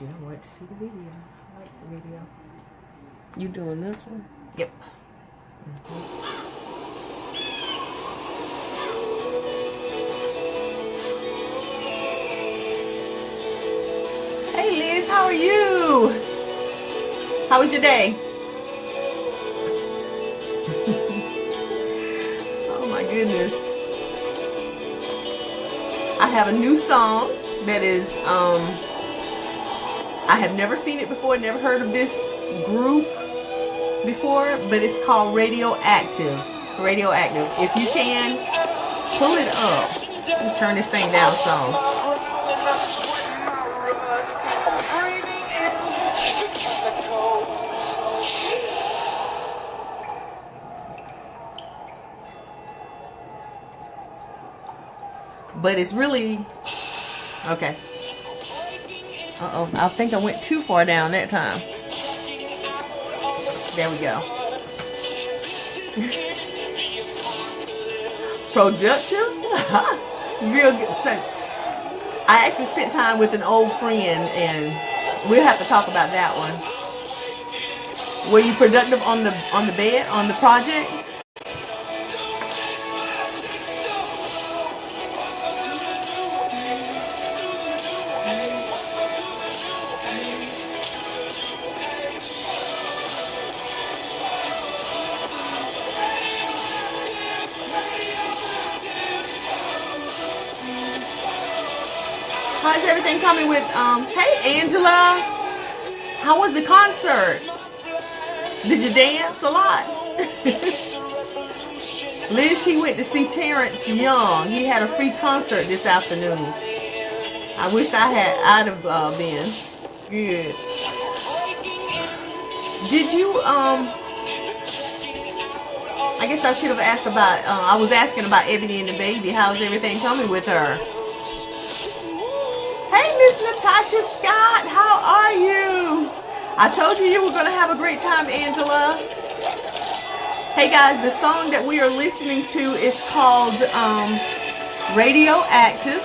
you. I want to see the video. I like the video. You doing this one? Yep. Hey Liz, how are you? How was your day? Oh my goodness. I have a new song that is, I have never seen it before, never heard of this group before, but it's called Radioactive. Radioactive. If you can, pull it up. Let me turn this thing down some. But it's really okay. Uh-oh, I think I went too far down that time. There we go. Productive? Real good. So, I actually spent time with an old friend, and we'll have to talk about that one. Were you productive on the bed, on the project? How's everything coming with, hey Angela, how was the concert? Did you dance a lot? Liz, she went to see Terrence Young. He had a free concert this afternoon. I wish I'd have been. Good. Did you, I guess I should have asked about, I was asking about Ebony and the baby. How's everything coming with her? Hey, Miss Natasha Scott, how are you? I told you were going to have a great time, Angela. Hey, guys, the song that we are listening to is called Radioactive.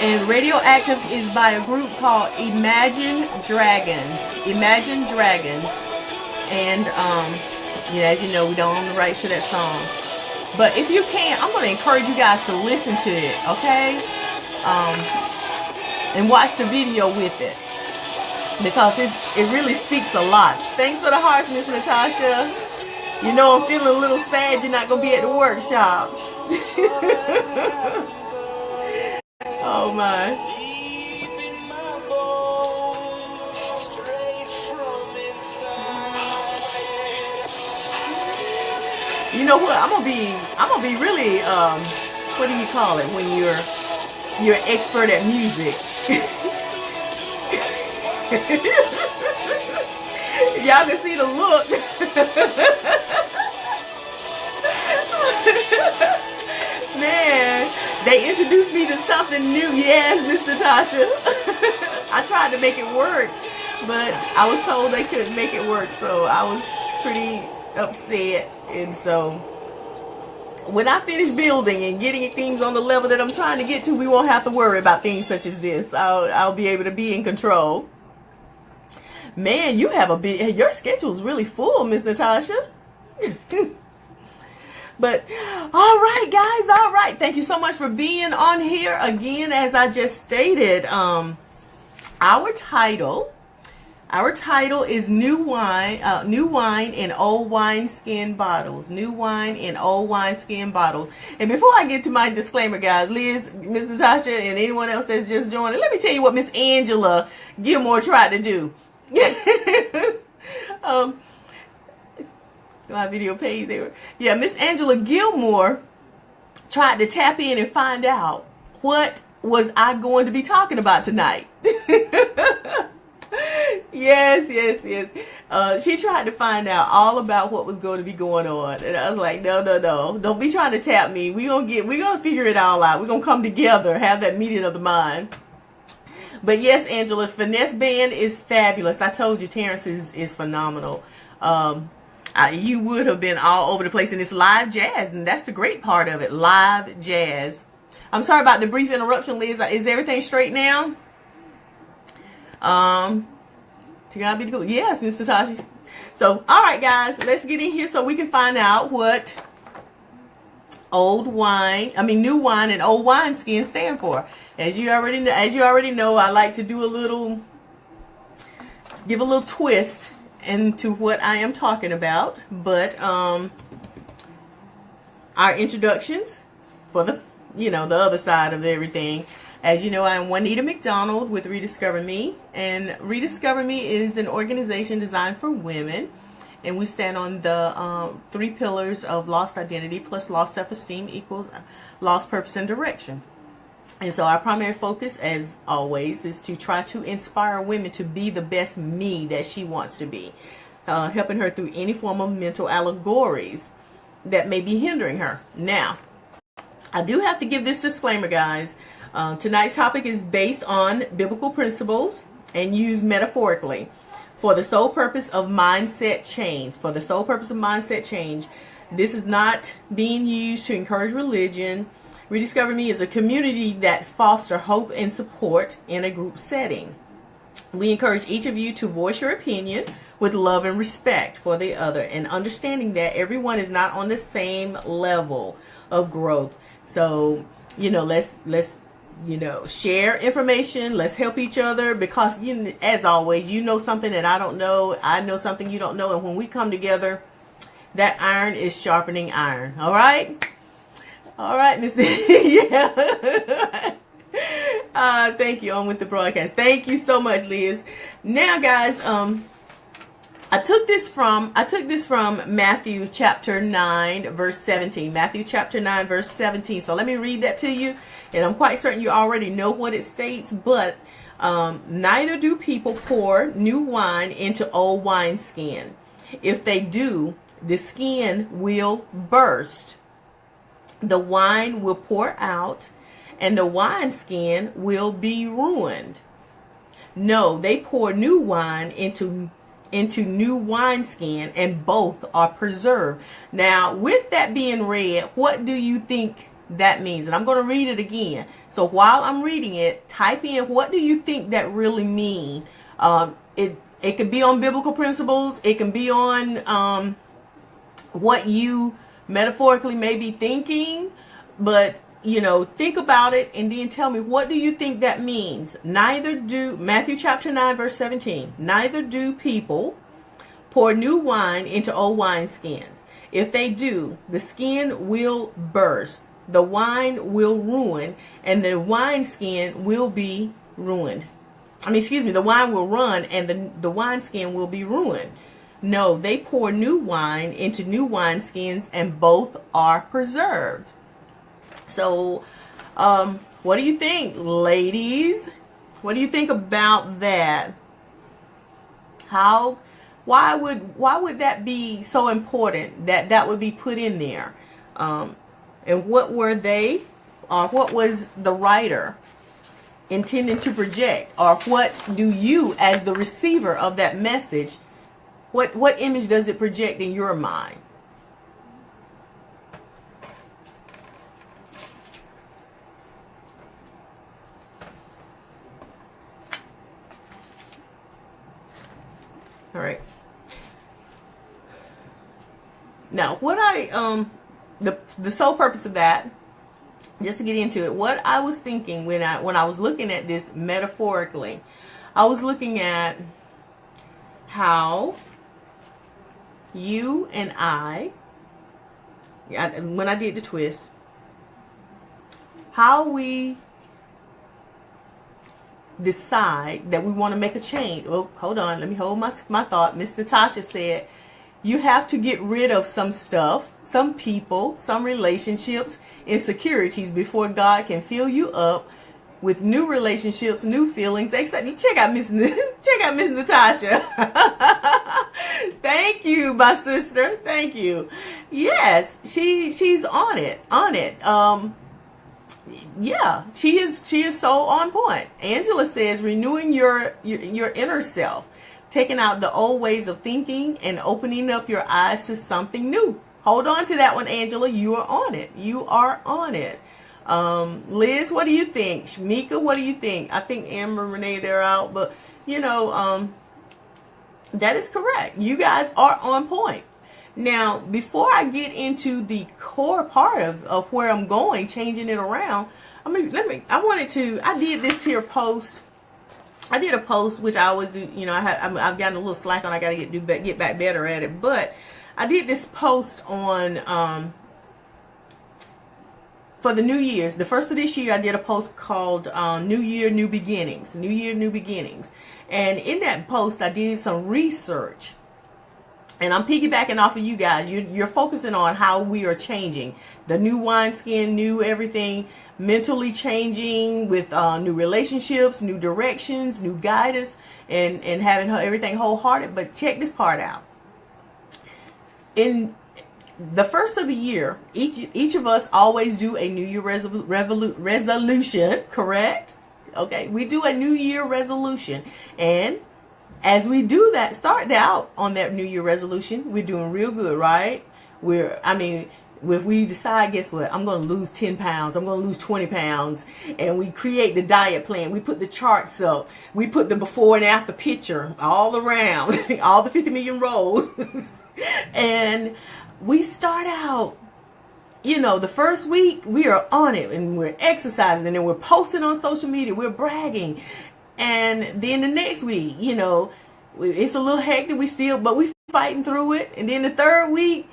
And Radioactive is by a group called Imagine Dragons. Imagine Dragons. And, as you know, we don't own the rights to that song. But if you can, I'm going to encourage you guys to listen to it, okay? And watch the video with it, because it really speaks a lot. Thanks for the hearts, Miss Natasha. You know I'm feeling a little sad you're not going to be at the workshop. Oh my. You know what? I'm gonna be really what do you call it when you're an expert at music? Y'all can see the look. Man, they introduced me to something new. Yes, Miss Natasha. I tried to make it work, but I was told they couldn't make it work, so I was pretty upset. And so when I finish building and getting things on the level that I'm trying to get to, we won't have to worry about things such as this. I'll be able to be in control. Man, you have your schedule is really full, Miss Natasha. But all right, guys, all right. Thank you so much for being on here again. As I just stated, our title is new wine in old wineskin bottles. New wine in old wineskin bottles. And before I get to my disclaimer, guys, Liz, Miss Natasha, and anyone else that's just joining, let me tell you what Miss Angela Gilmore tried to do. My video page there. Yeah, Miss Angela Gilmore tried to tap in and find out what was I going to be talking about tonight. Yes. She tried to find out all about what was going to be going on, and I was like, no, don't be trying to tap me. We're gonna figure it all out. We're gonna come together, have that meeting of the mind. But yes, Angela, Finesse Band is fabulous. I told you, Terrence is phenomenal. You would have been all over the place, and it's live jazz, and that's the great part of it, live jazz. I'm sorry about the brief interruption, Liz. Is everything straight now? To God be the glory. Yes, Mr. Tashi. So, all right, guys, let's get in here so we can find out what new wine and old wineskin stand for. As you already know, I like to do give a little twist into what I am talking about. But our introductions for the other side of everything. As you know, I am Juanita McDonald with Rediscover Me, and Rediscover Me is an organization designed for women, and we stand on the 3 pillars of lost identity plus lost self-esteem equals lost purpose and direction. And so our primary focus, as always, is to try to inspire women to be the best me that she wants to be, helping her through any form of mental allegories that may be hindering her. Now, I do have to give this disclaimer, guys. Tonight's topic is based on biblical principles and used metaphorically for the sole purpose of mindset change. For the sole purpose of mindset change. This is not being used to encourage religion. Rediscover Me is a community that fosters hope and support in a group setting. We encourage each of you to voice your opinion with love and respect for the other, and understanding that everyone is not on the same level of growth. So, let's share information. Let's help each other, because as always, you know something that I don't know. I know something you don't know. And when we come together, that iron is sharpening iron. All right. All right, Miss. Yeah. Thank you. On with the broadcast. Thank you so much, Liz. Now, guys, I took this from Matthew chapter 9, verse 17. Matthew chapter 9, verse 17. So let me read that to you. And I'm quite certain you already know what it states, but neither do people pour new wine into old wineskin. If they do, the skin will burst. The wine will pour out, and the wineskin will be ruined. No, they pour new wine into new wineskin, and both are preserved. Now, with that being read, what do you think that means? And I'm going to read it again. So while I'm reading it, type in, what do you think that really mean? It could be on biblical principles. It can be on what you metaphorically may be thinking, but think about it and then tell me, what do you think that means? Matthew chapter 9, verse 17. Neither do people pour new wine into old wineskins. If they do, the skin will burst, the wine will ruin, and the wineskin will be ruined. The wine will run, and the wineskin will be ruined. No, they pour new wine into new wineskins, and both are preserved. So, what do you think, ladies? What do you think about that? Why would that be so important that would be put in there? And what were they, or what was the writer intending to project, or what do you, as the receiver of that message, what image does it project in your mind? All right. Now, what the sole purpose of that, just to get into it, what I was thinking when I was looking at this metaphorically, I was looking at how you and when I did the twist, how we decide that we want to make a change. Oh, hold on. Let me hold my thought. Miss Natasha said, you have to get rid of some stuff, some people, some relationships, insecurities before God can fill you up with new relationships, new feelings. Check out Miss Natasha. Thank you, my sister. Thank you. Yes, she's on it. Yeah, she is so on point. Angela says, renewing your inner self, taking out the old ways of thinking and opening up your eyes to something new. Hold on to that one, Angela. You are on it. You are on it. Liz, what do you think? Shamika, what do you think? I think Amber, Renee, they're out, but that is correct. You guys are on point. Now, before I get into the core part of where I'm going, changing it around, I did this here post. I did a post, which I always do, I've gotten a little slack on, I got to get back better at it. But I did this post on, for the New Year's, the first of this year, I did a post called New Year, New Beginnings. New Year, New Beginnings. And in that post, I did some research. And I'm piggybacking off of you guys. You're focusing on how we are changing. The new wineskin, new everything, mentally changing with new relationships, new directions, new guidance, and having everything wholehearted. But check this part out. In the first of the year, each of us always do a New Year resolution, correct? Okay, we do a New Year resolution. And as we do that, start out on that New Year resolution, we're doing real good, right? If we decide, guess what? I'm going to lose 10 pounds. I'm going to lose 20 pounds. And we create the diet plan. We put the charts up. We put the before and after picture all around, all the 50 million rows. And we start out, the first week we are on it and we're exercising and we're posting on social media. We're bragging. And then the next week, it's a little hectic. But we fighting through it. And then the third week,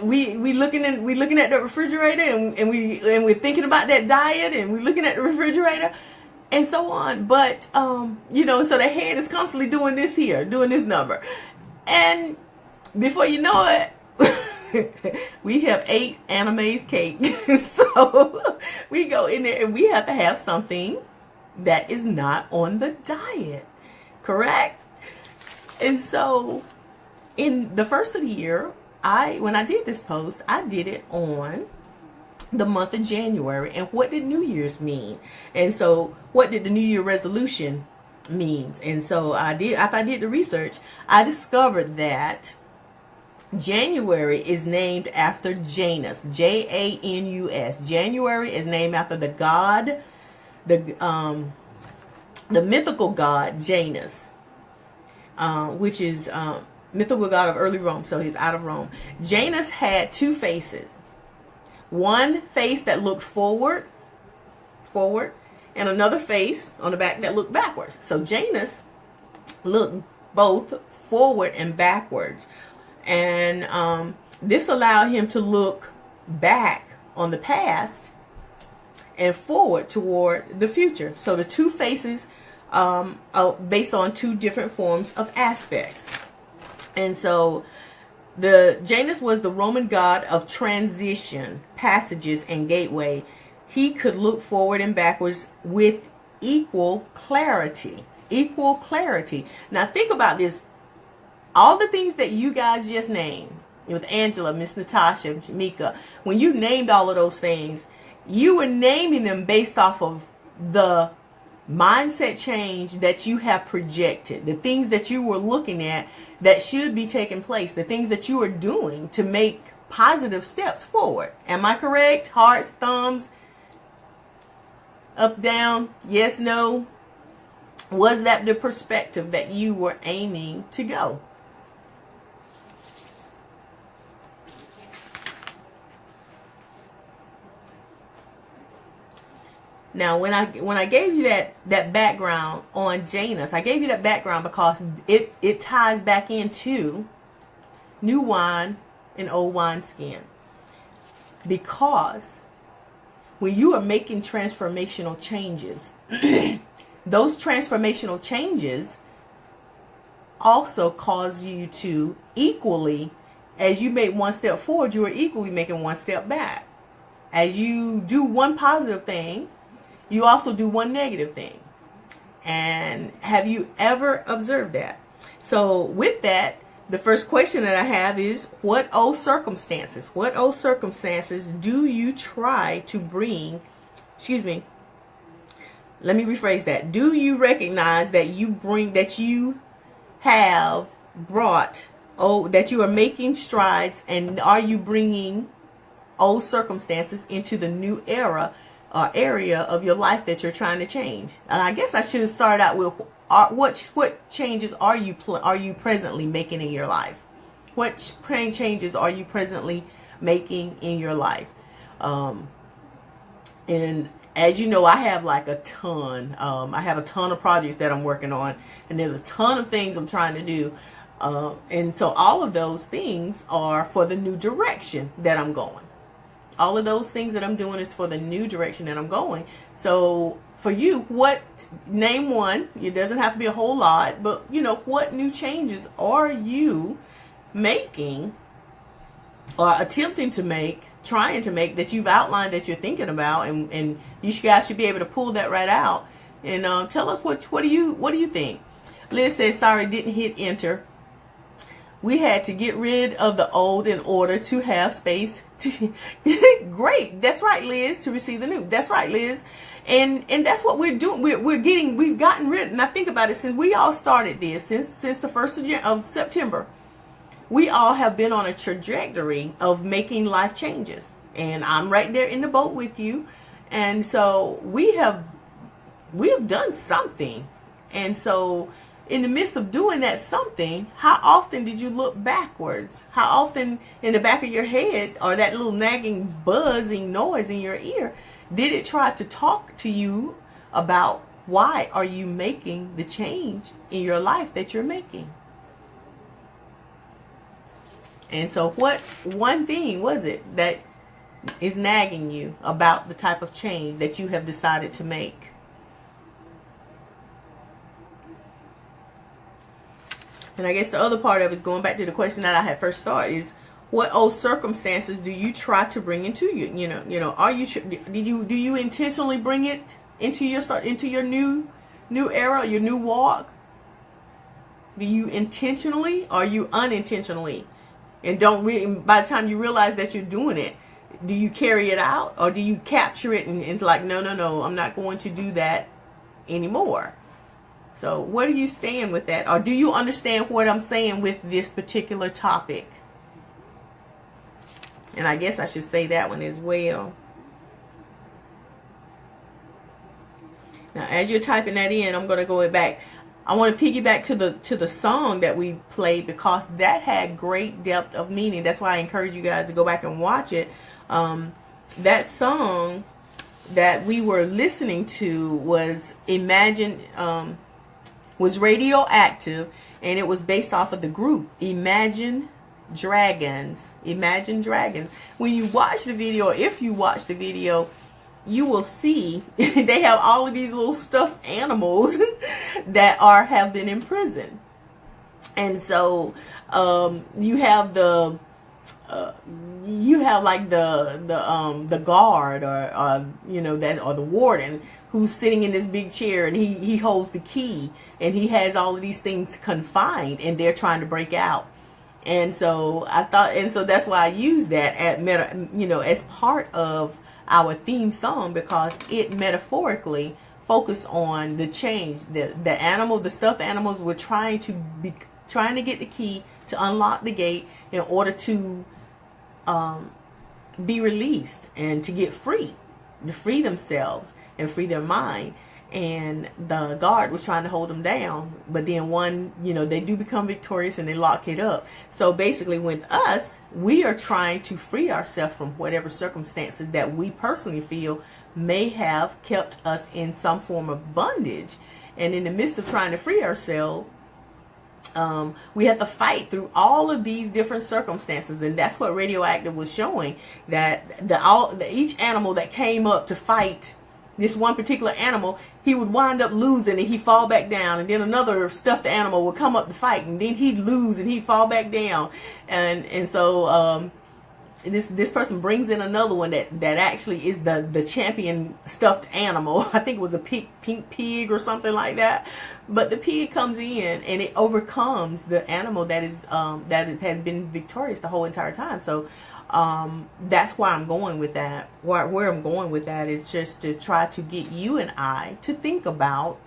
we looking at the refrigerator and we're thinking about that diet and we're looking at the refrigerator and so on. But so the head is constantly doing this number. And before you know it, we have ate anime cake. So we go in there and we have to have something that is not on the diet, correct? And so in the first of the year, when I did this post, I did it on the month of January. And what did New Year's mean? And so what did the New Year resolution means? And so after I did the research, I discovered that January is named after Janus, Janus. January is named after the god, the mythical god Janus, which is mythical god of early Rome. So he's out of Rome. Janus had two faces. One face that looked forward, and another face on the back that looked backwards. So Janus looked both forward and backwards. And this allowed him to look back on the past and forward toward the future. So the two faces are based on two different forms of aspects. And so the Janus was the Roman god of transition, passages, and gateway. He could look forward and backwards with equal clarity. Equal clarity. Now think about this. All the things that you guys just named, with Angela, Miss Natasha, Mika, when you named all of those things, you were naming them based off of the mindset change that you have projected, the things that you were looking at that should be taking place, the things that you are doing to make positive steps forward. Am I correct? Hearts, thumbs, up, down, yes, no. Was that the perspective that you were aiming to go? Now, when I gave you that background on Janus, I gave you that background because it ties back into new wine and old wineskin. Because when you are making transformational changes, those transformational changes also cause you to equally, as you make one step forward, you are equally making one step back. As you do one positive thing, you also do one negative thing. And have you ever observed that? So with that, the first question that I have is, what old circumstances do you try to bring, let me rephrase that. Do you recognize that you have brought, that you are making strides, and are you bringing old circumstances into the new era or area of your life that you're trying to change? And I guess I should have started out with what changes are you presently making in your life? What changes are you presently making in your life? And as you know, I have like a ton. I have a ton of projects that I'm working on, and there's a ton of things I'm trying to do. And so all of those things are for the new direction that I'm going. All of those things that I'm doing is for the new direction that I'm going. So for you, name one. It doesn't have to be a whole lot, but what new changes are you making or attempting to make, trying to make, that you've outlined, that you're thinking about, and you guys should be able to pull that right out and tell us what do you think. Liz says, sorry, didn't hit enter. We had to get rid of the old in order to have space to great. That's right, Liz, to receive the new. That's right, Liz. And that's what we're doing. We've gotten rid, and I think about it, since we all started this, since the 1st of September, we all have been on a trajectory of making life changes. And I'm right there in the boat with you. And so we have done something. And so in the midst of doing that something, how often did you look backwards? How often in the back of your head, or that little nagging buzzing noise in your ear, did it try to talk to you about why are you making the change in your life that you're making? And so what one thing was it that is nagging you about the type of change that you have decided to make? And I guess the other part of it, going back to the question that I had first started, is what old circumstances do you try to bring into you? Are you do you intentionally bring it into your new era, your new walk? Do you intentionally, or are you unintentionally? And by the time you realize that you're doing it, do you carry it out, or do you capture it and it's like, no, I'm not going to do that anymore? So where do you stand with that? Or do you understand what I'm saying with this particular topic? And I guess I should say that one as well. Now, as you're typing that in, I'm going to go back. I want to piggyback to the song that we played, because that had great depth of meaning. That's why I encourage you guys to go back and watch it. That song that we were listening to was was Radioactive, and it was based off of the group Imagine Dragons. Imagine Dragons. When you watch the video, if you watch the video, you will see they have all of these little stuffed animals that have been in prison. And so you have like the guard, or the warden, who's sitting in this big chair, and he holds the key, and he has all of these things confined, and they're trying to break out. And so that's why I use that as part of our theme song, because it metaphorically focused on the change. The stuffed animals were trying to get the key to unlock the gate in order to be released and to get free, to free themselves and free their mind. And the guard was trying to hold them down, but then they do become victorious and they lock it up. So basically with us, we are trying to free ourselves from whatever circumstances that we personally feel may have kept us in some form of bondage. And in the midst of trying to free ourselves, we have to fight through all of these different circumstances. And that's what Radioactive was showing, that each animal that came up to fight this one particular animal, he would wind up losing and he'd fall back down, and then another stuffed animal would come up to fight, and then he'd lose and he'd fall back down. And so this person brings in another one that actually is the champion stuffed animal. I think it was a pink pig or something like that. But the pig comes in and it overcomes the animal that has been victorious the whole entire time. So that's why I'm going with that. Where I'm going with that is just to try to get you and I to think about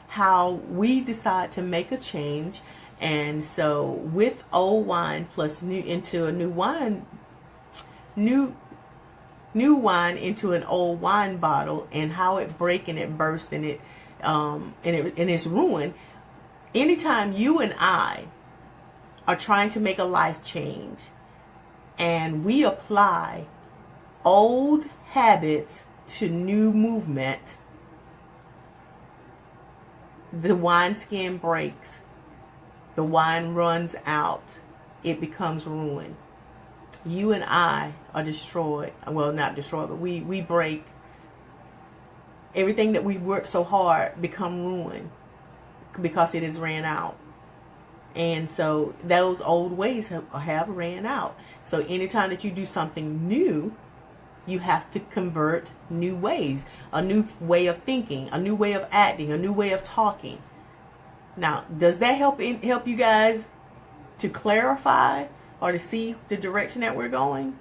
how we decide to make a change. And so with old wine plus new into a new wine, new wine into an old wine bottle, and how it breaks and it bursts, and and it's ruined. Anytime you and I are trying to make a life change and we apply old habits to new movement, the wineskin breaks, the wine runs out, it becomes ruined. You and I are destroyed. Well, not destroyed, but we break. Everything that we worked so hard become ruined because it has ran out. And so those old ways have ran out. So anytime that you do something new, you have to convert new ways, a new way of thinking, a new way of acting, a new way of talking. Now, does that help you guys to clarify or to see the direction that we're going?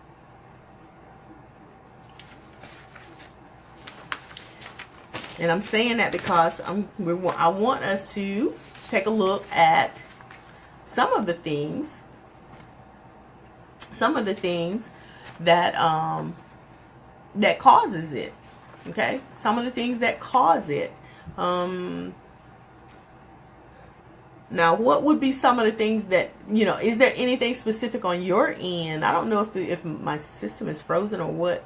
And I'm saying that because I want us to take a look at some of the things that that causes it. Okay, some of the things that cause it. Now, what would be some of the things that, is there anything specific on your end? I don't know if my system is frozen or what,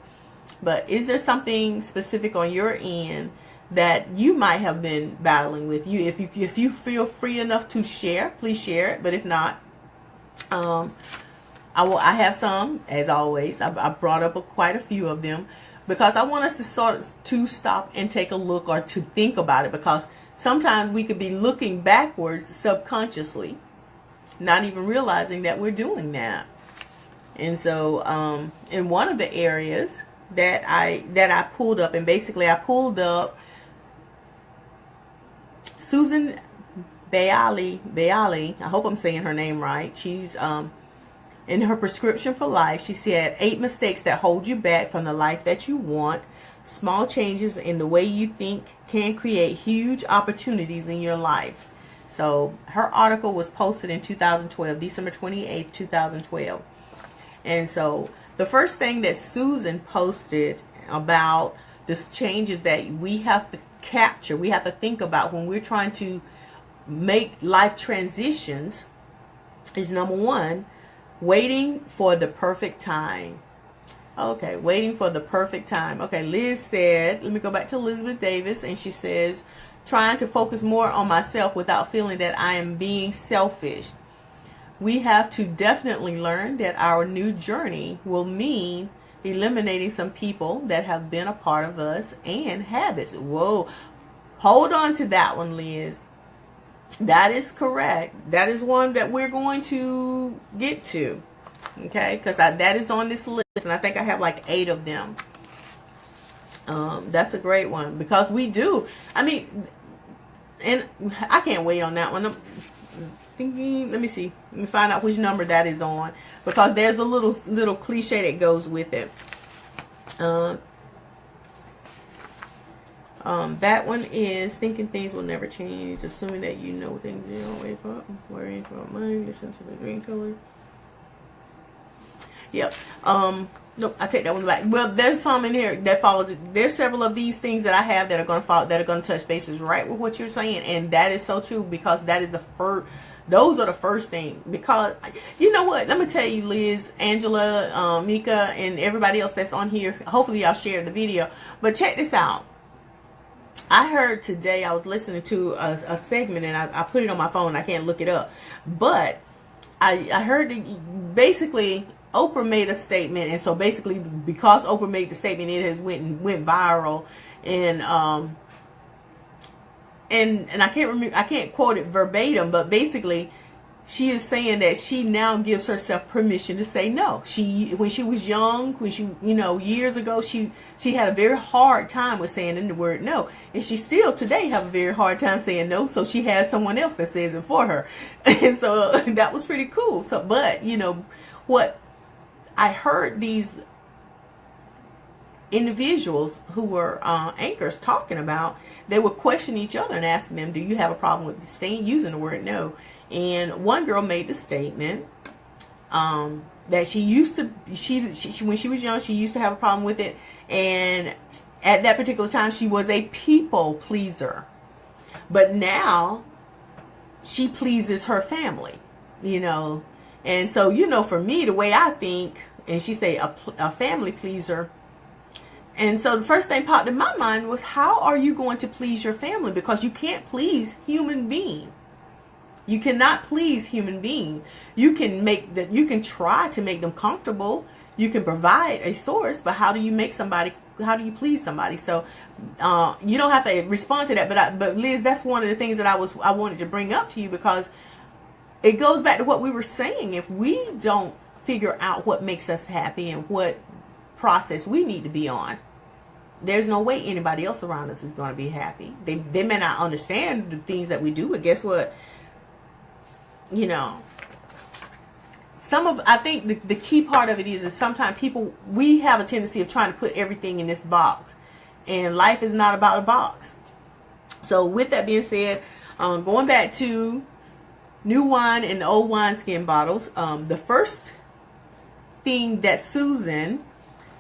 but is there something specific on your end that you might have been battling with? If you feel free enough to share, please share it. But if not, I have some, as always. I brought up quite a few of them because I want us to stop and take a look or to think about it, because sometimes we could be looking backwards subconsciously, not even realizing that we're doing that. And so, in one of the areas that I pulled up, and basically I pulled up Susan Bailey. I hope I'm saying her name right. She's in her prescription for life. She said 8 mistakes that hold you back from the life that you want. Small changes in the way you think can create huge opportunities in your life. So her article was posted in 2012, December 28th, 2012. And so the first thing that Susan posted about this changes that we have to capture, we have to think about when we're trying to make life transitions is, number one, waiting for the perfect time. Okay, waiting for the perfect time. Okay, Liz said, let me go back to Elizabeth Davis, and she says, trying to focus more on myself without feeling that I am being selfish. We have to definitely learn that our new journey will mean eliminating some people that have been a part of us and habits. Whoa, hold on to that one, Liz. That is correct. That is one that we're going to get to. Okay, because that is on this list, and I think I have like 8 of them. That's a great one, because we do. I mean, and I can't wait on that one. I'm thinking, let me see. Let me find out which number that is on, because there's a little cliche that goes with it. That one is thinking things will never change, assuming that you know things you don't wait for, worrying about money, listen to the green color. Yep. Nope, I take that one back. Well, there's some in here that follows it. There's several of these things that I have that are going to follow, that are going to touch bases right with what you're saying, and that is so true, because that is the first. Those are the first thing. Because you know what? Let me tell you, Liz, Angela, Mika, and everybody else that's on here. Hopefully, y'all share the video. But check this out. I heard today, I was listening to a segment, and I put it on my phone. I can't look it up, but I heard basically Oprah made a statement, and so basically because Oprah made the statement, it has went viral, and I can't remember, I can't quote it verbatim, but basically she is saying that she now gives herself permission to say no. When she was young, years ago, she had a very hard time with saying the word no, and she still today have a very hard time saying no. So she has someone else that says it for her, and so that was pretty cool. So, but what I heard these individuals who were anchors talking about, they would question each other and ask them, do you have a problem with using the word no? And one girl made the statement that she used to, when she was young, she used to have a problem with it. And at that particular time, she was a people pleaser. But now she pleases her family, you know. And so, you know, for me, the way I think, and she say a family pleaser. And so the first thing popped in my mind was, how are you going to please your family? Because you can't please human beings. You cannot please human beings. You can try to make them comfortable. You can provide a source, but how do you please somebody? So you don't have to respond to that. But Liz, that's one of the things that I wanted to bring up to you, because it goes back to what we were saying. If we don't figure out what makes us happy and what process we need to be on, there's no way anybody else around us is going to be happy. They may not understand the things that we do, but guess what? You know, I think the key part of it is sometimes we have a tendency of trying to put everything in this box, and life is not about a box. So with that being said, going back to new wine and old wineskin bottles, the first thing that Susan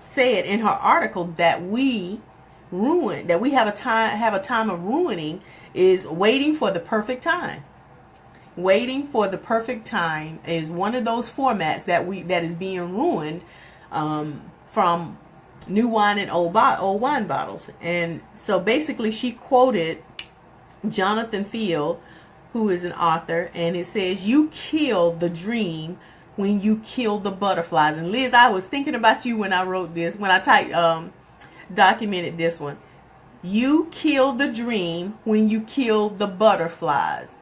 said in her article that we have a time of ruining is waiting for the perfect time. Waiting for the perfect time is one of those formats that is being ruined from new wine and old wine bottles. And so basically she quoted Jonathan Field, who is an author, and it says, "You kill the dream when you kill the butterflies." And Liz, I was thinking about you when I wrote this, when I documented this one. You kill the dream when you kill the butterflies.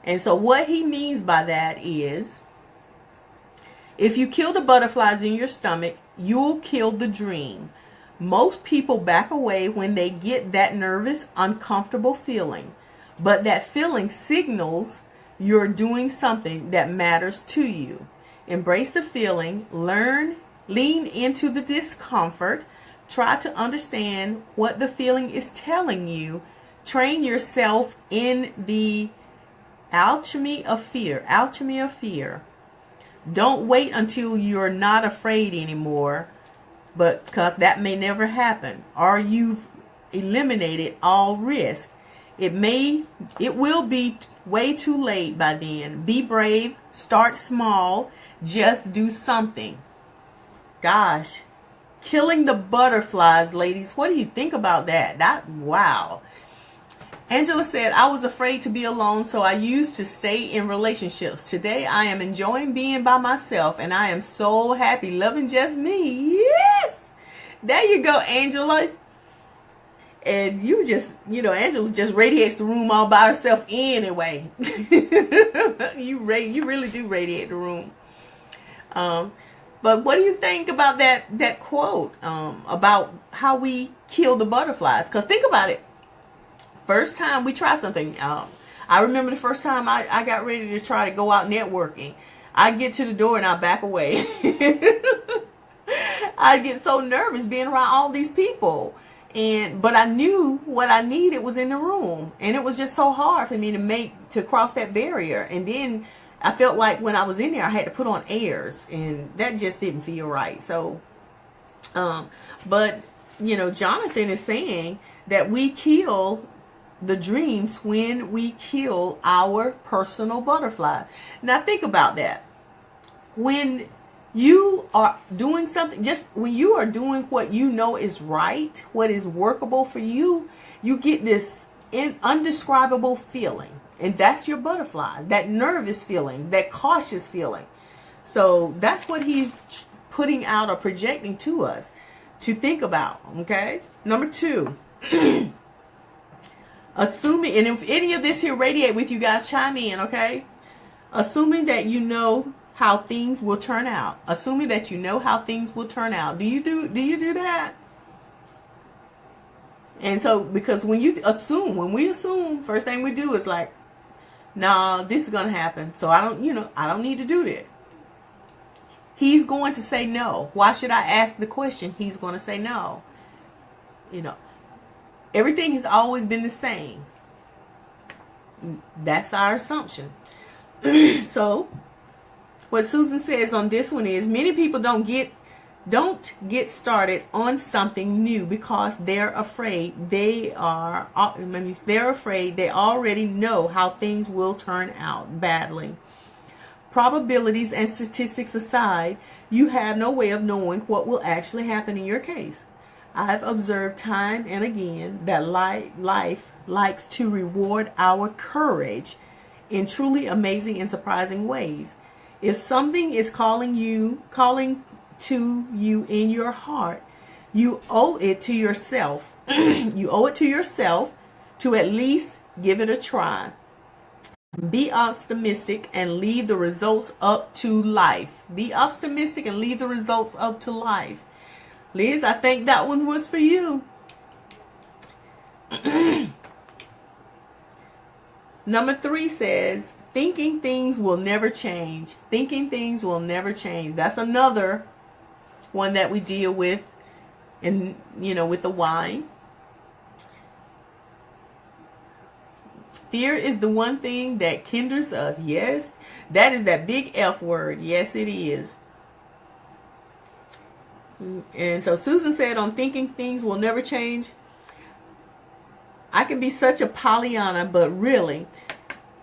And so what he means by that is, if you kill the butterflies in your stomach, you'll kill the dream. Most people back away when they get that nervous, uncomfortable feeling. But that feeling signals you're doing something that matters to you. Embrace the feeling, lean into the discomfort, try to understand what the feeling is telling you. Train yourself in the alchemy of fear. Don't wait until you're not afraid anymore, but because that may never happen, or you've eliminated all risk. It will be way too late by then. Be brave, start small, just do something. Gosh, killing the butterflies, ladies, what do you think about that? Wow. Angela said, "I was afraid to be alone, so I used to stay in relationships. Today, I am enjoying being by myself, and I am so happy, loving just me." Yes! There you go, Angela. And you just, Angela just radiates the room all by herself anyway. You really do radiate the room. But what do you think about that quote about how we kill the butterflies? Because think about it. First time we try something, I remember the first time I got ready to try to go out networking. I get to the door and I back away. I get so nervous being around all these people. But I knew what I needed was in the room. And it was just so hard for me to cross that barrier. And then I felt like when I was in there, I had to put on airs. And that just didn't feel right. So, but, Jonathan is saying that we kill the dreams when we kill our personal butterfly. Now think about that. When you are doing something, just when you are doing what you know is right, what is workable for you, you get this undescribable feeling. And that's your butterfly, that nervous feeling, that cautious feeling. So that's what he's putting out or projecting to us to think about. Okay. Number 2. Assuming, and if any of this here radiate with you guys, chime in, okay? Assuming that you know how things will turn out. Assuming that you know how things will turn out. Do you do that? And so, because when we assume, first thing we do is like, nah, this is gonna happen. So I don't need to do that. He's going to say no. Why should I ask the question? He's going to say no. Everything has always been the same. That's our assumption. So, what Susan says on this one is, many people don't get Don't get started on something new because they're afraid. They're afraid they already know how things will turn out badly. Probabilities and statistics aside, you have no way of knowing what will actually happen in your case. I've observed time and again that life likes to reward our courage in truly amazing and surprising ways. If something is calling to you in your heart, you owe it to yourself. You owe it to yourself to at least give it a try. Be optimistic and leave the results up to life. Be optimistic and leave the results up to life. Liz, I think that one was for you. Number 3 says, thinking things will never change. Thinking things will never change. That's another one that we deal with with the wine. Fear is the one thing that hinders us. Yes, that is that big F word. Yes, it is. And so Susan said on thinking things will never change, I can be such a Pollyanna, but really,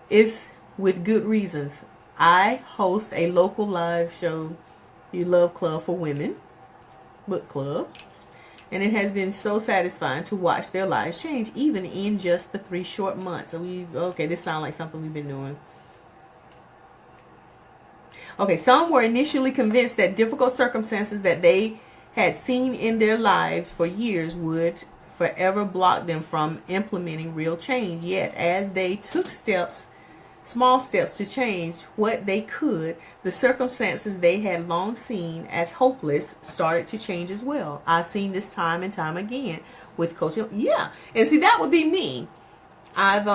it's with good reasons. I host a local live show, You Love Club for Women, book club. And it has been so satisfying to watch their lives change, even in just the 3 short months. So this sounds like something we've been doing. Okay, some were initially convinced that difficult circumstances that they had seen in their lives for years would forever block them from implementing real change. Yet, as they took small steps to change what they could, the circumstances they had long seen as hopeless started to change as well. I've seen this time and time again with coaching. Yeah, and see, that would be me. I've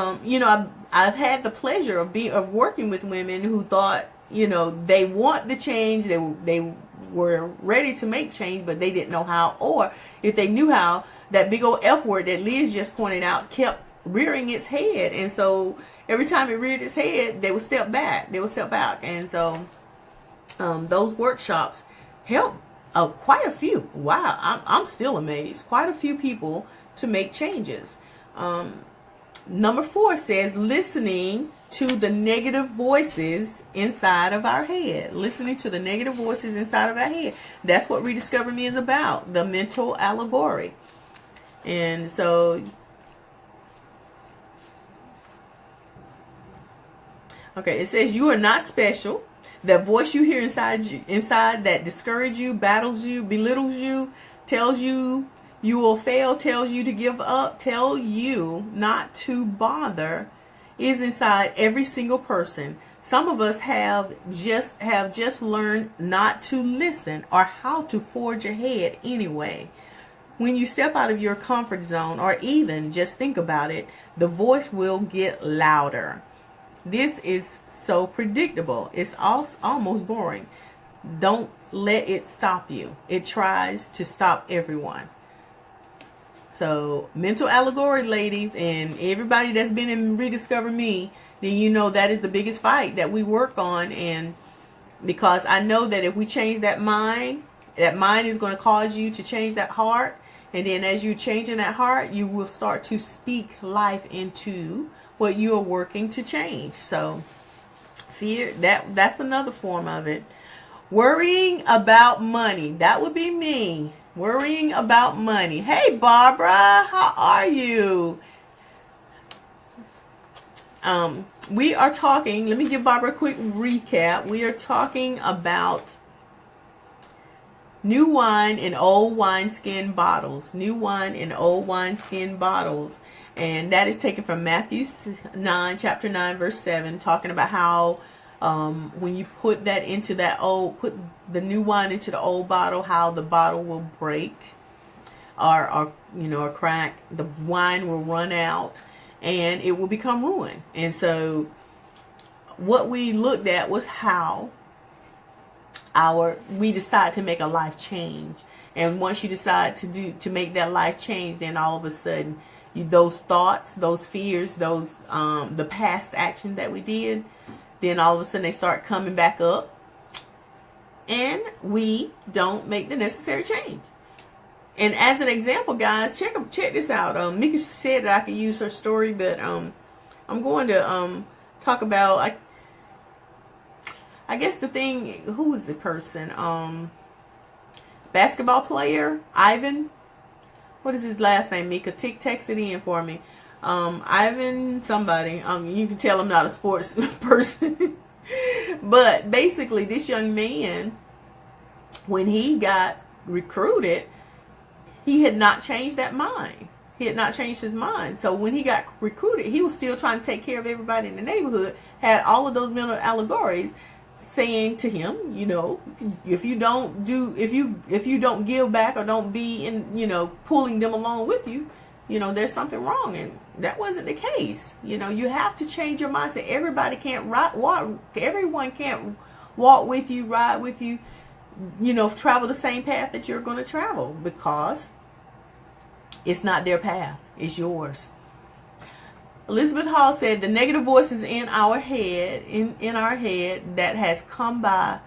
had the pleasure of working with women who thought, they want the change, they were ready to make change, but they didn't know how, or if they knew how, that big old F word that Liz just pointed out kept rearing its head, and so every time it reared its head, they would step back. And so those workshops helped quite a few. Wow, I'm still amazed. Quite a few people to make changes. Number 4 says listening to the negative voices inside of our head. Listening to the negative voices inside of our head. That's what Rediscover Me is about. The mental allegory. And so... Okay, it says you are not special. That voice you hear inside that discourages you, battles you, belittles you, tells you you will fail, tells you to give up, tells you not to bother, is inside every single person. Some of us have just learned not to listen or how to forge ahead anyway. When you step out of your comfort zone, or even just think about it, the voice will get louder. This is so predictable. It's almost boring. Don't let it stop you. It tries to stop everyone. So, mental allegory, ladies, and everybody that's been in Rediscover Me, then you know that is the biggest fight that we work on. And because I know that if we change that mind is going to cause you to change that heart. And then as you change in that heart, you will start to speak life into what you are working to change. So fear, that's another form of it. Worrying about money. That would be me. Worrying about money. Hey, Barbara, how are you? We are talking, let me give Barbara a quick recap. We are talking about new wine in old wineskin bottles. New wine in old wineskin bottles. And that is taken from Matthew 9, chapter 9, verse 7, talking about how when you put that into put the new wine into the old bottle, how the bottle will break or crack. The wine will run out and it will become ruined. And so what we looked at was how we decide to make a life change. And once you decide to make that life change, then all of a sudden those thoughts, those fears, those the past action that we did, then all of a sudden they start coming back up, and we don't make the necessary change. And as an example, guys, check this out. Mika said that I could use her story, but I'm going to talk about, I guess the thing, who is the person? Basketball player, Ivan. What is his last name, Mika? Text it in for me. Ivan somebody. You can tell I'm not a sports person. But basically, this young man, when he got recruited, he had not changed that mind. He had not changed his mind. So when he got recruited, he was still trying to take care of everybody in the neighborhood, had all of those mental allegories saying to him, you know, if you don't give back or don't be in, you know, pulling them along with you, you know, there's something wrong. And that wasn't the case. You know, you have to change your mindset. Everyone can't walk with you, ride with you, you know, travel the same path that you're going to travel, because it's not their path, it's yours. Elizabeth Hall said the negative voices in our head, in our head, that has come by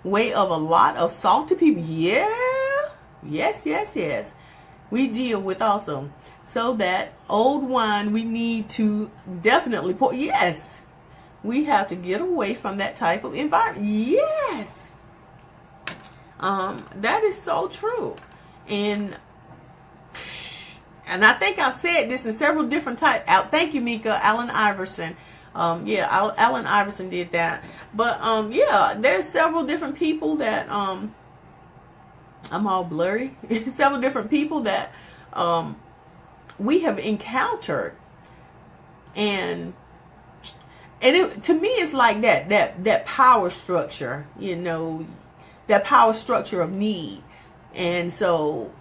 way of a lot of salty people. Yeah. Yes. We deal with also. So that old wine we need to definitely pour. Yes. We have to get away from that type of environment. Yes. That is so true. And I think I've said this in several different types. Thank you, Mika. Allen Iverson. Allen Iverson did that. But yeah, there's several different people that I'm all blurry. Several different people that we have encountered, and to me, it's like that power structure. You know, that power structure of need, and so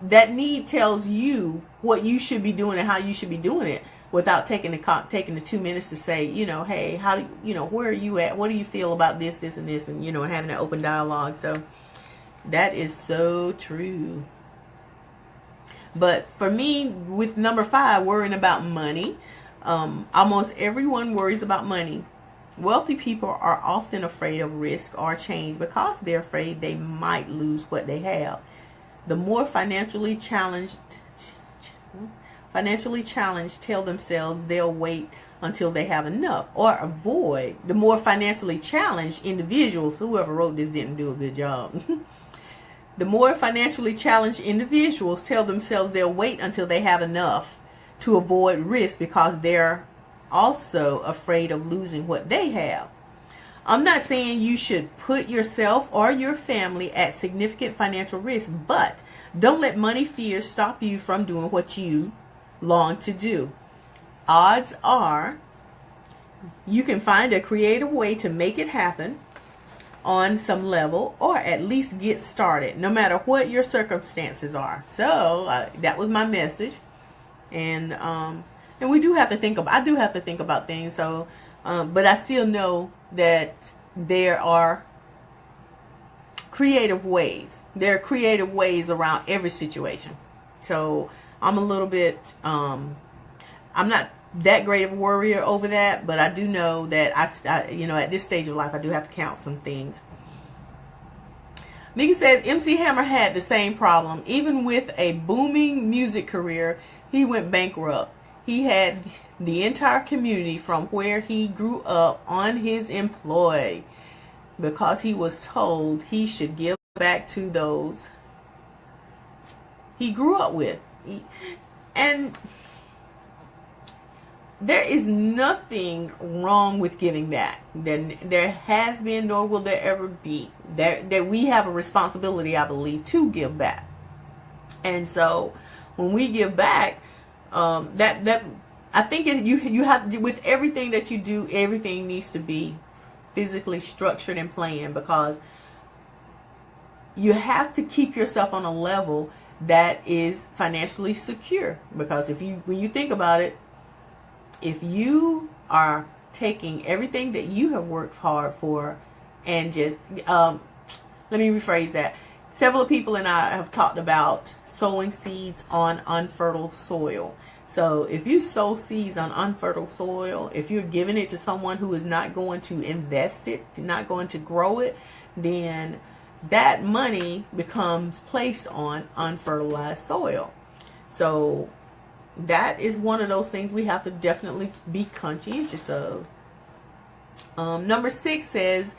that need tells you what you should be doing and how you should be doing it, without taking the 2 minutes to say, you know, hey, how do you know, where are you at? What do you feel about this, and this, and, you know, and having an open dialogue. So that is so true. But for me, with number 5, worrying about money, almost everyone worries about money. Wealthy people are often afraid of risk or change because they're afraid they might lose what they have. The more financially challenged tell themselves they'll wait until they have enough, or avoid. The more financially challenged individuals, whoever wrote this didn't do a good job. The more financially challenged individuals tell themselves they'll wait until they have enough to avoid risk because they're also afraid of losing what they have. I'm not saying you should put yourself or your family at significant financial risk, but don't let money fears stop you from doing what you long to do. Odds are you can find a creative way to make it happen on some level, or at least get started, no matter what your circumstances are. So that was my message, and we do have to think about. I do have to think about things. So, but I still know that there are creative ways. There are creative ways around every situation. So I'm a little bit. I'm not that great of a worrier over that, but I do know that I you know, at this stage of life, I do have to count some things. Mika says MC Hammer had the same problem. Even with a booming music career, he went bankrupt. He had the entire community from where he grew up on his employ because he was told he should give back to those he grew up with. And there is nothing wrong with giving back. There has been, nor will there ever be. That we have a responsibility, I believe, to give back. And so, when we give back, that I think you have, with everything that you do, everything needs to be physically structured and planned, because you have to keep yourself on a level that is financially secure. Because when you think about it, if you are taking everything that you have worked hard for and just, let me rephrase that. Several people and I have talked about sowing seeds on unfertile soil. So if you sow seeds on unfertile soil, if you're giving it to someone who is not going to invest it, not going to grow it, then that money becomes placed on unfertilized soil. So that is one of those things we have to definitely be conscientious of. Number 6 says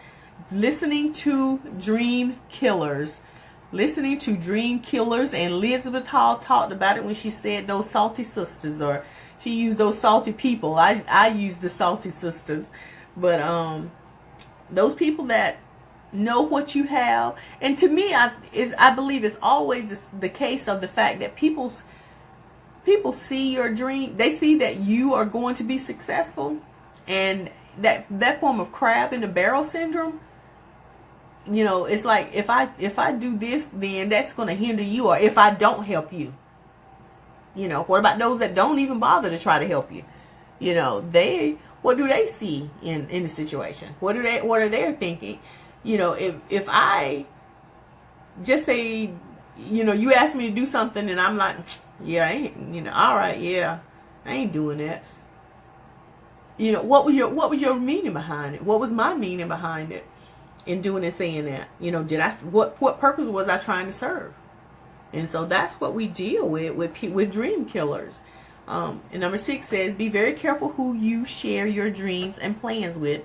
listening to dream killers. Listening to dream killers, and Elizabeth Hall talked about it when she said those salty sisters, or she used those salty people. I used the salty sisters, but those people that know what you have. And to me, I believe it's always the case of the fact that people see your dream. They see that you are going to be successful, and that form of crab in the barrel syndrome. You know, it's like if I do this, then that's going to hinder you, or if I don't help you. You know, what about those that don't even bother to try to help you? You know, what do they see in the situation? What are they thinking? You know, if I just say, you know, you ask me to do something and I'm like, yeah, I ain't, you know, all right, yeah, I ain't doing that. You know, what was your meaning behind it? What was my meaning behind it in doing and saying that? You know, what purpose was I trying to serve? And so that's what we deal with dream killers. And number 6 says, be very careful who you share your dreams and plans with,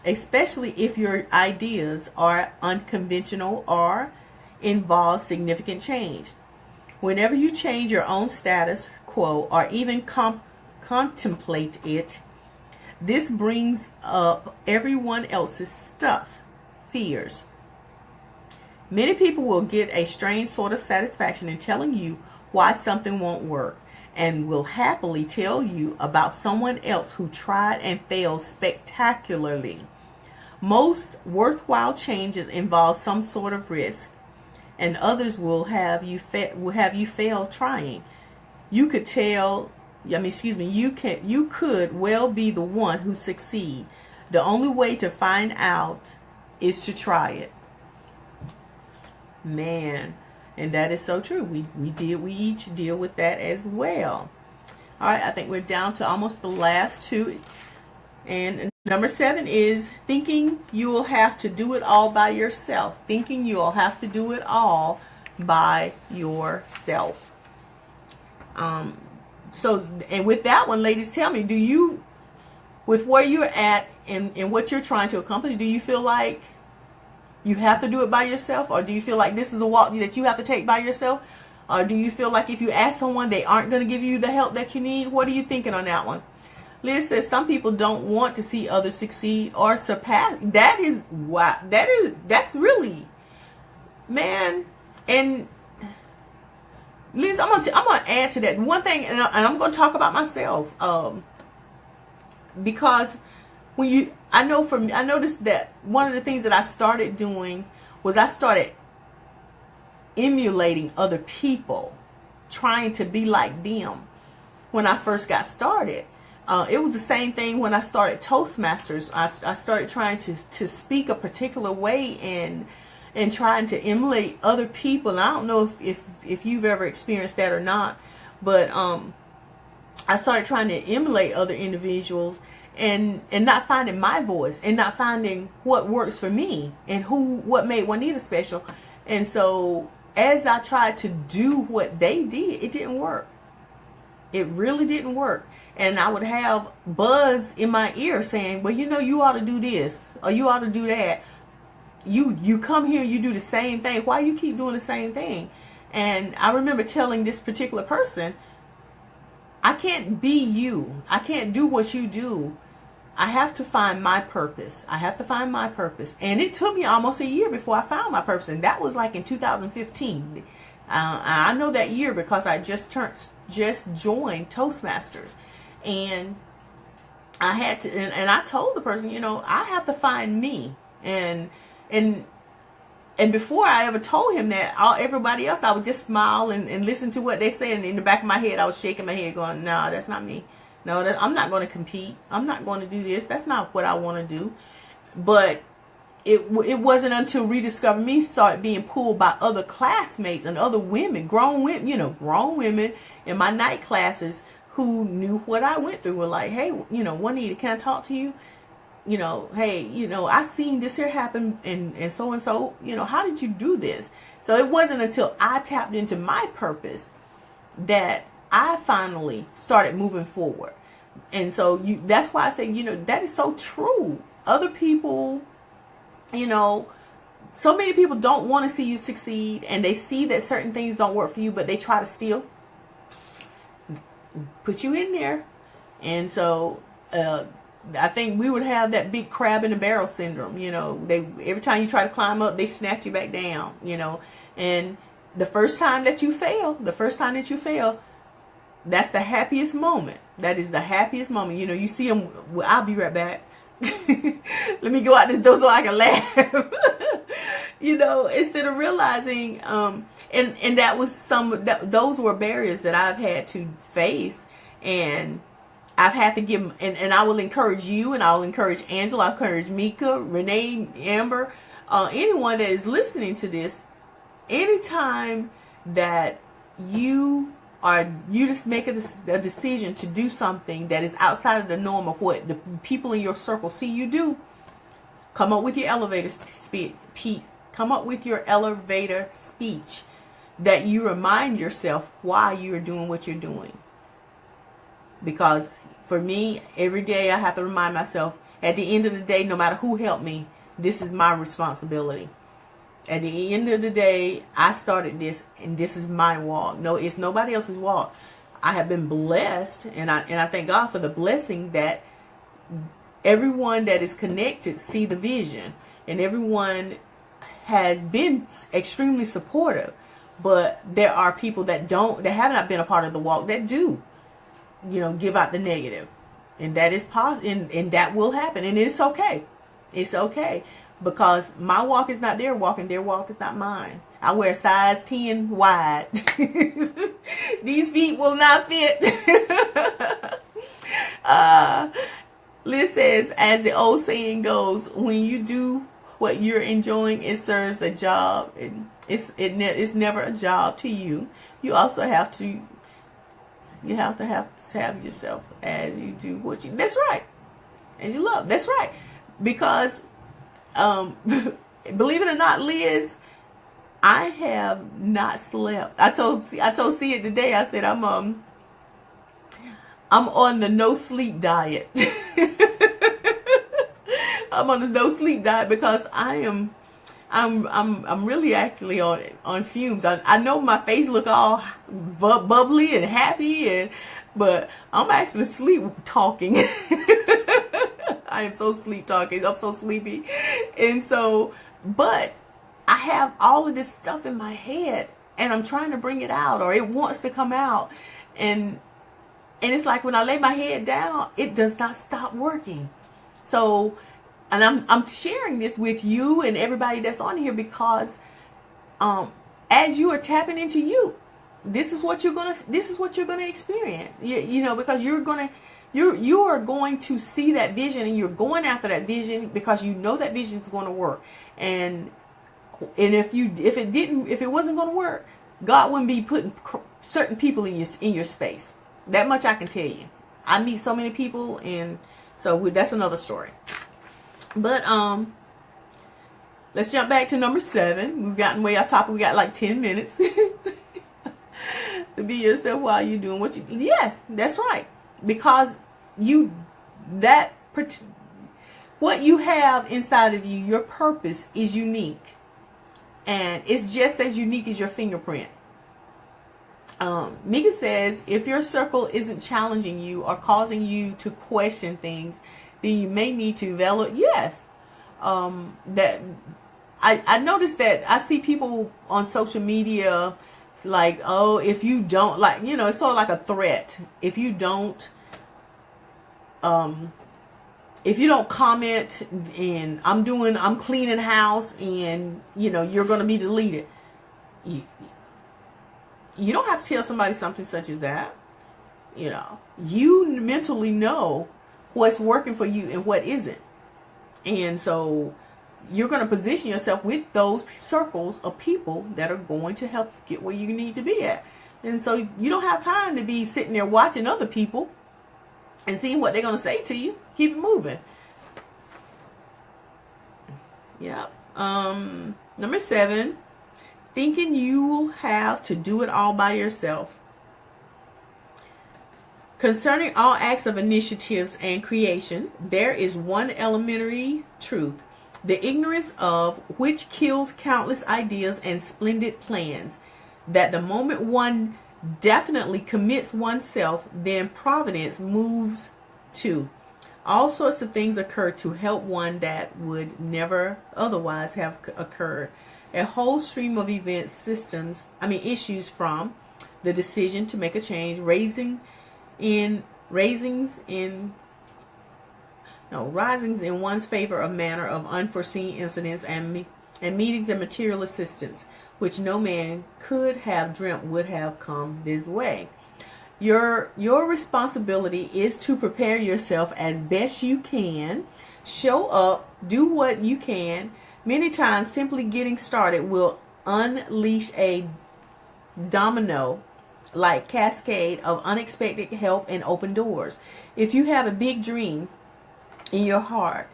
especially if your ideas are unconventional or involve significant change. Whenever you change your own status quo or even contemplate it, this brings up everyone else's fears. Many people will get a strange sort of satisfaction in telling you why something won't work, and will happily tell you about someone else who tried and failed spectacularly. Most worthwhile changes involve some sort of risk, and others will have you fail trying. You could well be the one who succeed. The only way to find out is to try it. Man, and that is so true. We each deal with that as well. All right, I think we're down to almost the last two. And number 7 is thinking you will have to do it all by yourself. Thinking you will have to do it all by yourself. So, and with that one, ladies, tell me, do you, with where you're at and what you're trying to accomplish, do you feel like you have to do it by yourself? Or do you feel like this is a walk that you have to take by yourself? Or do you feel like if you ask someone, they aren't going to give you the help that you need? What are you thinking on that one? Liz says some people don't want to see others succeed or surpass. That's really, man. And Liz, I'm gonna add to that one thing, and I'm gonna talk about myself, because I noticed that one of the things that I started doing was I started emulating other people, trying to be like them when I first got started. It was the same thing when I started Toastmasters. I started trying to speak a particular way and trying to emulate other people. And I don't know if you've ever experienced that or not, but I started trying to emulate other individuals and not finding my voice and not finding what works for me and what made Juanita special. And so as I tried to do what they did, it didn't work. It really didn't work. And I would have buzz in my ear saying, well, you know, you ought to do this or you ought to do that. You come here and you do the same thing. Why you keep doing the same thing? And I remember telling this particular person, I can't be you. I can't do what you do. I have to find my purpose. I have to find my purpose. And it took me almost a year before I found my purpose. And that was like in 2015. I know that year because I just joined Toastmasters. And I had to, and I told the person, you know, I have to find me. And before I ever told him that, everybody else, I would just smile and listen to what they say. And in the back of my head, I was shaking my head going, no, that's not me. No, I'm not going to compete. I'm not going to do this. That's not what I want to do. But it wasn't until Rediscover Me started being pulled by other classmates and other women, grown women in my night classes who knew what I went through. Were like, hey, you know, Juanita, can I talk to you? you know, hey, you know, I seen this here happen and so, you know, how did you do this? So it wasn't until I tapped into my purpose that I finally started moving forward. And so that's why I say, you know, that is so true. Other people, you know, so many people don't want to see you succeed, and they see that certain things don't work for you, but they try to still put you in there. And so I think we would have that big crab in the barrel syndrome. You know, every time you try to climb up, they snatch you back down, you know. And the first time that you fail, that's the happiest moment. That is the happiest moment. You know, you see them, well, I'll be right back. Let me go out this door so I can laugh. You know, instead of realizing, and that was those were barriers that I've had to face, and I've had to give, and I will encourage you, and I'll encourage Angela, I'll encourage Mika, Renee, Amber, anyone that is listening to this, anytime that you just make a decision to do something that is outside of the norm of what the people in your circle see you do, come up with your elevator speech. Come up with your elevator speech that you remind yourself why you're doing what you're doing. Because for me, every day I have to remind myself, at the end of the day, no matter who helped me, this is my responsibility. At the end of the day, I started this, and this is my walk. No, it's nobody else's walk. I have been blessed, and I thank God for the blessing that everyone that is connected see the vision, and everyone has been extremely supportive. But there are people that have not been a part of the walk, that do, you know, give out the negative, and that is possible, and that will happen, and it's okay. It's okay, because my walk is not their walk, and their walk is not mine. I wear size 10 wide. These feet will not fit. Liz says, as the old saying goes, when you do what you're enjoying, it serves a job. It's never a job to you. You also have to have yourself as you do what you. That's right, and you love. That's right, because believe it or not, Liz, I have not slept. I told Sia today. I said I'm on the no sleep diet. I'm on this no sleep diet because I'm really actually on fumes. I know my face look all bubbly and happy, but I'm actually sleep talking. I am so sleep talking. I'm so sleepy, and so, but I have all of this stuff in my head, and I'm trying to bring it out, or it wants to come out, and it's like when I lay my head down, it does not stop working. So. And I'm sharing this with you and everybody that's on here because as you are tapping into you, this is what you're gonna experience. You know, because you are going to see that vision, and you're going after that vision because you know that vision is going to work. And if it wasn't going to work, God wouldn't be putting certain people in your space. That much I can tell you. I meet so many people, and so that's another story. But let's jump back to number 7. We've gotten way off topic. We got like 10 minutes to be yourself while you're doing what you. Yes, that's right. Because what you have inside of you, your purpose is unique, and it's just as unique as your fingerprint. Mika says, if your circle isn't challenging you or causing you to question things, then you may need to evaluate. Yes. That I noticed that I see people on social media like, oh, if you don't, like, you know, it's sort of like a threat. If you don't comment, and I'm cleaning house, and you know, you're going to be deleted. You don't have to tell somebody something such as that. You know, you mentally know what's working for you and what isn't. And so you're going to position yourself with those circles of people that are going to help you get where you need to be at. And so you don't have time to be sitting there watching other people and seeing what they're going to say to you. Keep it moving. Yep. Number 7, thinking you have to do it all by yourself. Concerning all acts of initiatives and creation, there is one elementary truth, the ignorance of which kills countless ideas and splendid plans, that the moment one definitely commits oneself, then providence moves to. All sorts of things occur to help one that would never otherwise have occurred. A whole stream of events, issues from the decision to make a change, risings in one's favor of manner of unforeseen incidents and meetings and material assistance, which no man could have dreamt would have come this way. Your responsibility is to prepare yourself as best you can. Show up, do what you can. Many times simply getting started will unleash a domino-like cascade of unexpected help and open doors. If you have a big dream in your heart,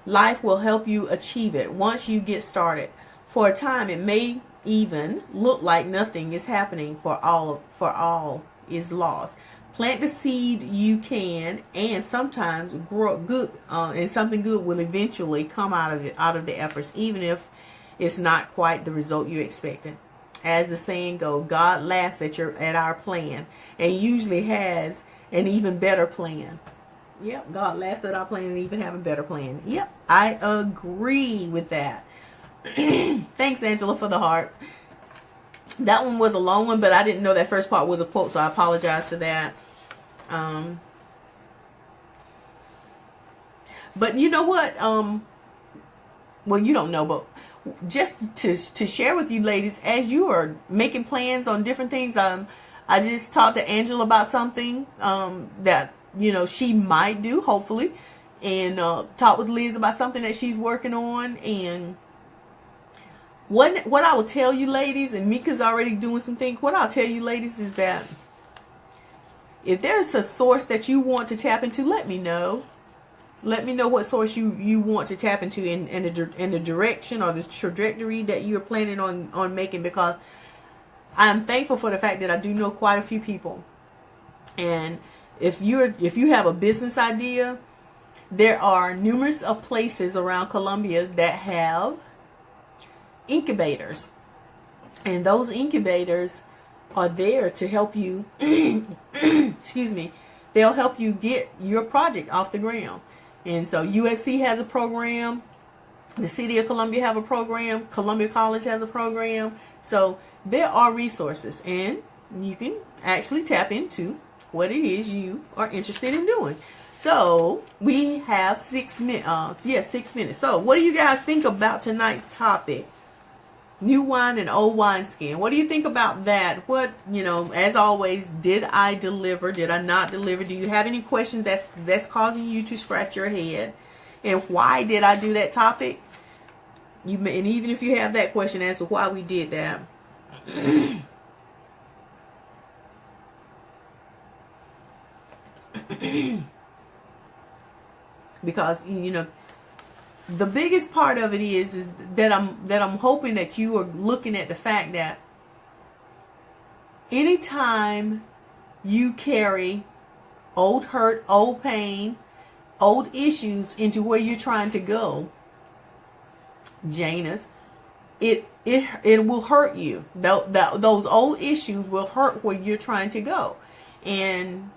life will help you achieve it once you get started. For a time, it may even look like nothing is happening, for all is lost. Plant the seed you can, and sometimes grow good, and something good will eventually come out of the efforts, even if it's not quite the result you expected. As the saying goes, God laughs at our plan, and usually has an even better plan. Yep, God laughs at our plan and even have a better plan. Yep, I agree with that. Thanks, Angela, for the hearts. That one was a long one, but I didn't know that first part was a quote, so I apologize for that. But you know what? Well, you don't know, but just to share with you ladies, as you are making plans on different things, I just talked to Angela about something that she might do, hopefully, and talked with Liz about something that she's working on. And what I will tell you ladies, and Mika's already doing some things, what I'll tell you ladies is that if there's a source that you want to tap into, let me know. Let me know what source you want to tap into in the direction or the trajectory that you're planning on making, because I'm thankful for the fact that I do know quite a few people. And if you have a business idea, there are numerous of places around Columbia that have incubators, and those incubators are there to help you excuse me, they'll help you get your project off the ground. And so USC has a program, the City of Columbia have a program, Columbia College has a program. So there are resources, and you can actually tap into what it is you are interested in doing. So we have 6 minutes. 6 minutes. So what do you guys think about tonight's topic? New wine and old wineskin. What do you think about that? What, as always, did I deliver? Did I not deliver? Do you have any questions that's causing you to scratch your head? And why did I do that topic? And even if you have that question as to why we did that. Because, the biggest part of it is that I'm hoping that you are looking at the fact that anytime you carry old hurt, old pain, old issues into where you're trying to go, Janus, it will hurt you. Those old issues will hurt where you're trying to go. And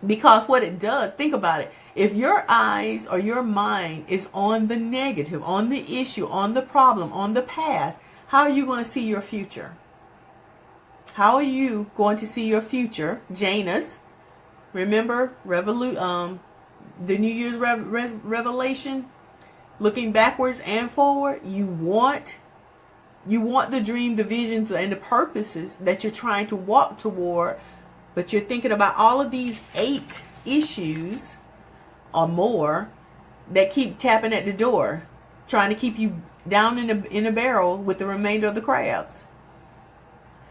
because what it does, think about it. If your eyes or your mind is on the negative, on the issue, on the problem, on the past, how are you going to see your future? How are you going to see your future, Janus? Remember, the New Year's revelation, looking backwards and forward. You want the dream, the visions, and the purposes that you're trying to walk toward. But you're thinking about all of these 8 issues or more that keep tapping at the door, trying to keep you down in a barrel with the remainder of the crabs.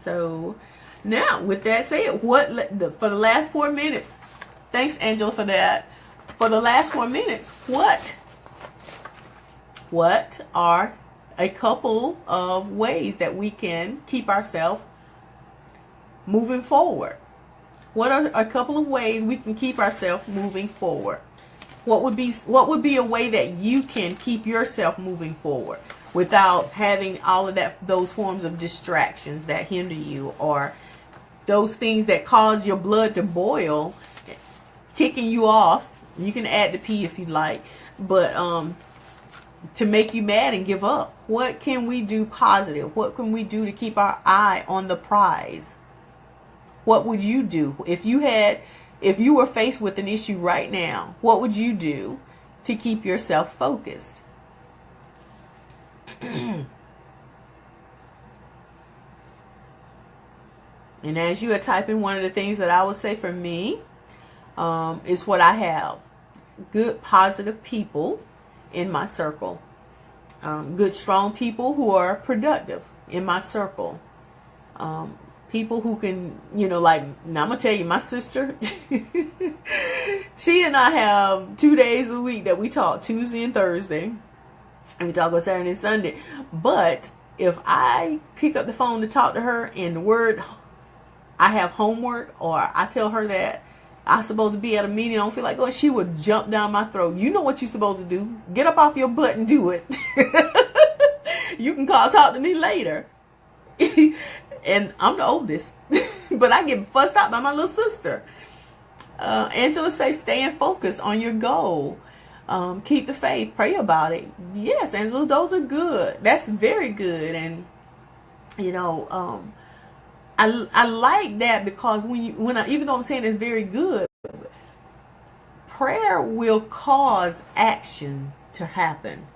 So now, with that said, for the last 4 minutes, thanks Angela for that. For the last 4 minutes, what what are a couple of ways that we can keep ourselves moving forward? What are a couple of ways we can keep ourselves moving forward? What would be a way that you can keep yourself moving forward without having all of those forms of distractions that hinder you, or those things that cause your blood to boil, ticking you off? You can add the P if you'd like, but to make you mad and give up. What can we do positive? What can we do to keep our eye on the prize? What would you do if you were faced with an issue right now? What would you do to keep yourself focused? And as you are typing, one of the things that I would say for me is what I have. Good, positive people in my circle. Good, strong people who are productive in my circle. People who can, like, now I'm going to tell you, my sister, she and I have 2 days a week that we talk, Tuesday and Thursday. And we talk on Saturday and Sunday. But if I pick up the phone to talk to her and the word, I have homework, or I tell her that I'm supposed to be at a meeting, I don't feel like going, she would jump down my throat. You know what you're supposed to do. Get up off your butt and do it. You can talk to me later. And I'm the oldest. But I get fussed out by my little sister. Angela says, staying focused on your goal. Keep the faith. Pray about it. Yes, Angela, those are good. That's very good. And, I like that, because even though I'm saying it's very good, prayer will cause action to happen.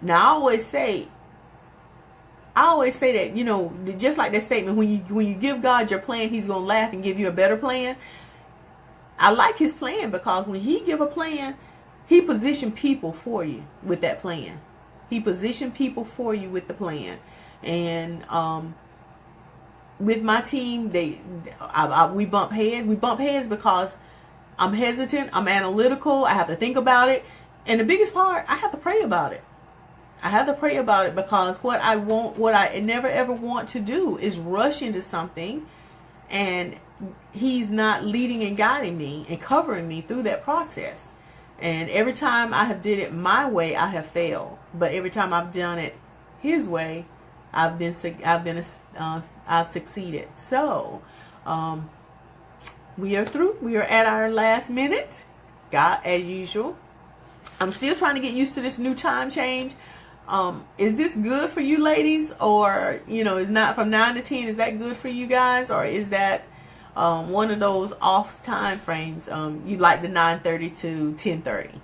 Now I always say that, just like that statement, when you give God your plan, He's gonna laugh and give you a better plan. I like His plan, because when He give a plan, He position people for you with that plan. He position people for you with the plan. And with my team, we bump heads. We bump heads because I'm hesitant, I'm analytical, I have to think about it. And the biggest part, I have to pray about it. I have to pray about it, because what I never ever want to do is rush into something and He's not leading and guiding me and covering me through that process. And every time I have did it my way, I have failed. But every time I've done it His way, I've succeeded. So, we are through. We are at our last minute. God, as usual. I'm still trying to get used to this new time change. Is this good for you ladies? Or, is not from 9 to 10. Is that good for you guys? Or is that one of those off time frames? You like the 9:30 to 10:30?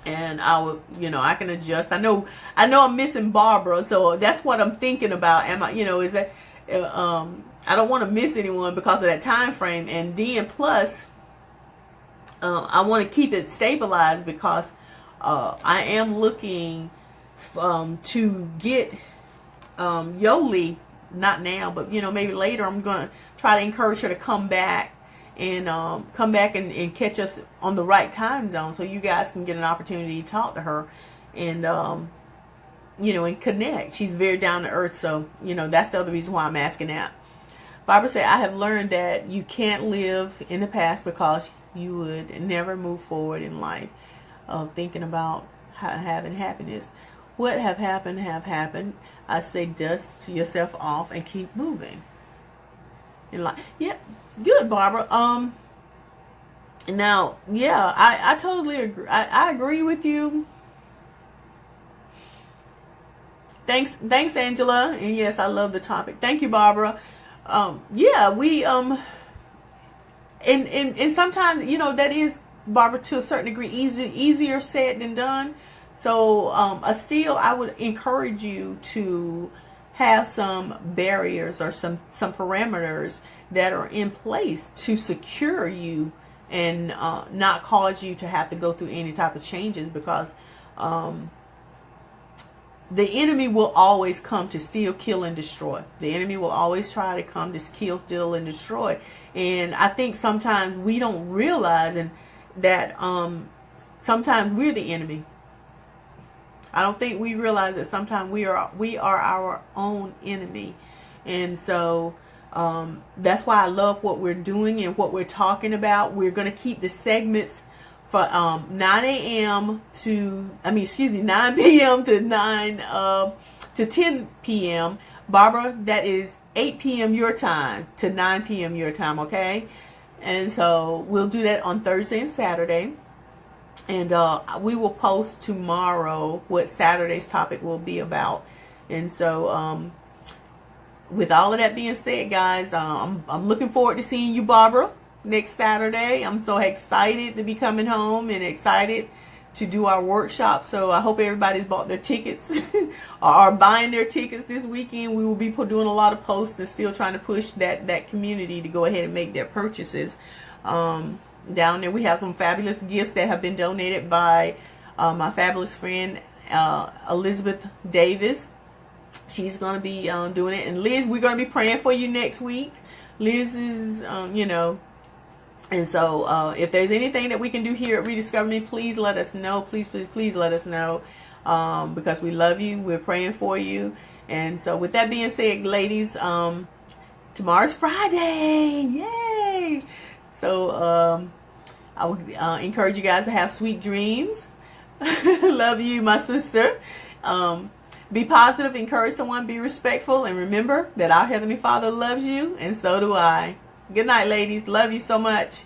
And I would, I can adjust. I know I'm missing Barbara, so that's what I'm thinking about. Am I, is that, I don't want to miss anyone because of that time frame. And then plus, I want to keep it stabilized, because I am looking to get Yoli, not now, but maybe later. I'm gonna try to encourage her to come back and catch us on the right time zone, so you guys can get an opportunity to talk to her and and connect. She's very down to earth, so that's the other reason why I'm asking that. Barbara said, I have learned that you can't live in the past, because you would never move forward in life of thinking about having happiness. What have happened. I say dust yourself off and keep moving in life. Yeah, good, Barbara. Now, yeah, I totally agree. I agree with you. Thanks, Angela. And yes, I love the topic. Thank you, Barbara. Yeah, we and sometimes that is, Barbara, to a certain degree easier said than done. So still, I would encourage you to have some barriers or some parameters that are in place to secure you and not cause you to have to go through any type of changes, because the enemy will always come to steal, kill, and destroy. The enemy will always try to come to kill, steal, and destroy. And I think sometimes we don't realize that sometimes we're the enemy. I don't think we realize that sometimes we are our own enemy. And so that's why I love what we're doing and what we're talking about. We're going to keep the segments for 9 p.m. to 9 to 10 p.m. Barbara, that is 8 p.m. your time to 9 p.m. your time, okay? And so we'll do that on Thursday and Saturday. And we will post tomorrow what Saturday's topic will be about. And so with all of that being said, guys, I'm looking forward to seeing you, Barbara, next Saturday. I'm so excited to be coming home and excited to do our workshop. So I hope everybody's bought their tickets or are buying their tickets this weekend. We will be doing a lot of posts and still trying to push that community to go ahead and make their purchases. Down there we have some fabulous gifts that have been donated by my fabulous friend Elizabeth Davis. She's going to be doing it. And Liz, we're going to be praying for you next week. Liz is, and so if there's anything that we can do here at Rediscover Me, please let us know. Please, please, please let us know, because we love you. We're praying for you. And so with that being said, ladies, tomorrow's Friday. Yay! So I would encourage you guys to have sweet dreams. Love you, my sister. Be positive, encourage someone, be respectful, and remember that our Heavenly Father loves you, and so do I. Good night, ladies. Love you so much.